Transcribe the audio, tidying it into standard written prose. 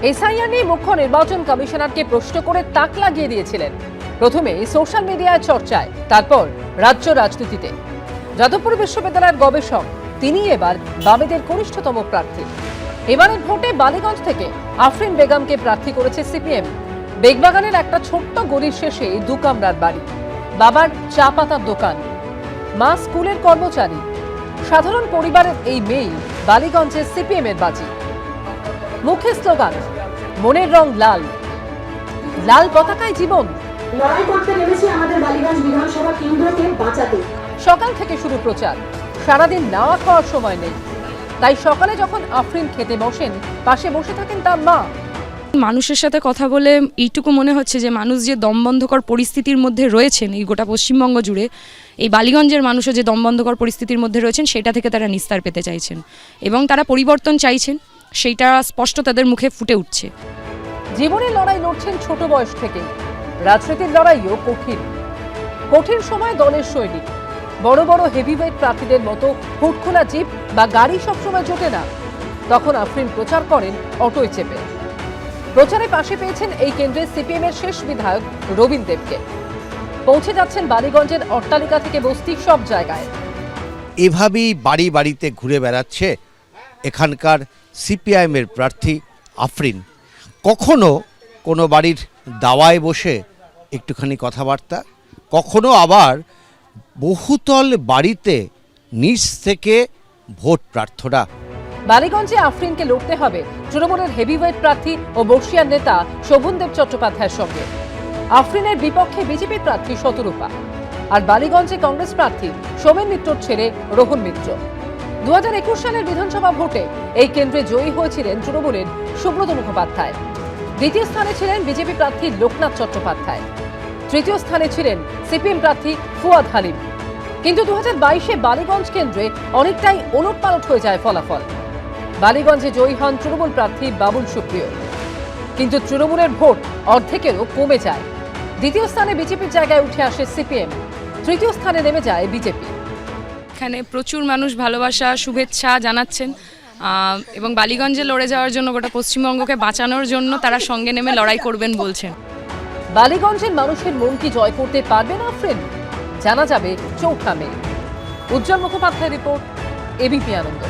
SIR নিয়ে মুখ্য নির্বাচন কমিশনারকে প্রশ্ন করে তাক লাগিয়ে দিয়েছিলেন। প্রথমে সোশ্যাল মিডিয়ায় চর্চায়, তারপর রাজ্য রাজনীতিতে। যাদবপুর বিশ্ববিদ্যালয়ের গবেষক তিনি এবার বামেদের কনিষ্ঠতম প্রার্থী। এবারের ভোটে বালিগঞ্জ থেকে আফরিন বেগমকে প্রার্থী করেছে সিপিএম। বেগবাগানের একটা ছোট্ট গলির শেষে দু কামরার বাড়ি, বাবার চা পাতার দোকান, মা স্কুলের কর্মচারী। সাধারণ পরিবারের এই মেয়ে বালিগঞ্জের সিপিএম এর বাজি। মুখে স্লোগান, মনের রং লাল, লাল পতাকায় জীবন। লড়াই করতে নেমেছি আমাদের বালিগঞ্জ বিধানসভা কেন্দ্রকে বাঁচাতে। সকাল থেকে শুরু প্রচার, সারাদিন নাওয়া খাওয়ার সময় নেই। তাই সকালে যখন আফরিন খেতে বসেন, পাশে বসে থাকেন তার মা। মানুষের সাথে কথা বলে এইটুকু মনে হচ্ছে যে মানুষ যে দমবন্ধকর পরিস্থিতির মধ্যে রয়েছেন এই গোটা পশ্চিমবঙ্গ জুড়ে, এই বালিগঞ্জের মানুষও যে দমবন্ধকর পরিস্থিতির মধ্যে রয়েছেন সেটা থেকে তারা নিস্তার পেতে চাইছেন এবং তারা পরিবর্তন চাইছেন, সেইটা স্পষ্ট তাদের মুখে ফুটে উঠছে। জীবনের লড়াই লড়ছেন ছোট বয়স থেকে। রাজনীতির লড়াইও কঠিন। কঠিন সময় দলের সৈনিক। বড় বড় হেভিওয়েট প্রার্থীদের মতো হুটখোলা জিপ বা গাড়ি সবসময় জোটে না। তখন আফরিন প্রচার করেন অটোয় চেপে। প্রচারে পাশে পেয়েছেন এই কেন্দ্রের সিপিএম এর শেষ বিধায়ক রবীন দেবকে। পৌঁছে যাচ্ছেন বালিগঞ্জের অট্টালিকা থেকে বস্তির সব জায়গায়। এভাবেই বাড়ি বাড়িতে ঘুরে বেড়াচ্ছে এখানকার সিপিআইএম এর প্রার্থী আফরিন। কখনো কোনো বাড়ির দাওয়ায় বসে একটুখানি কথাবার্তা, কখনো আবার বহুতল বাড়িতে নিচ থেকে ভোট প্রার্থনা। বালিগঞ্জে আফরিনকে লড়তে হবে তৃণমূলের হেভিওয়েট প্রার্থী ও বর্ষিয়ার নেতা শোভনদেব চট্টোপাধ্যায়ের সঙ্গে। আফরিনের বিপক্ষে বিজেপি প্রার্থী শতরূপা, আর বালিগঞ্জে কংগ্রেস প্রার্থী সোমেন মিত্রর ছেলে রোহন মিত্র। 2021 সালের বিধানসভা ভোটে এই কেন্দ্রে জয়ী হয়েছিলেন তৃণমূলের সুব্রত মুখোপাধ্যায়। দ্বিতীয় স্থানে ছিলেন বিজেপি প্রার্থী লোকনাথ চট্টোপাধ্যায়। তৃতীয় স্থানে ছিলেন সিপিএম প্রার্থী ফুয়াদ হালিম। কিন্তু 2022-এ বালিগঞ্জ কেন্দ্রে অনেকটাই ওলটপালট হয়ে যায় ফলাফল। বালিগঞ্জে জয়ী হন তৃণমূল প্রার্থী বাবুল সুপ্রিয়, কিন্তু তৃণমূলের ভোট অর্ধেকেরও কমে যায়। দ্বিতীয় স্থানে বিজেপির জায়গায় উঠে আসে সিপিএম, তৃতীয় স্থানে নেমে যায় বিজেপি। এখানে প্রচুর মানুষ ভালোবাসা শুভেচ্ছা জানাচ্ছেন এবং বালিগঞ্জে লড়ে যাওয়ার জন্য, গোটা পশ্চিমবঙ্গকে বাঁচানোর জন্য তারা সঙ্গে নেমে লড়াই করবেন বলছেন। বালিগঞ্জের মানুষের মন কি জয় করতে পারবেন আফরিন? জানা যাবে 4 মে। উজ্জ্বল মুখোপাধ্যায় রিপোর্ট, এবিপি আনন্দ।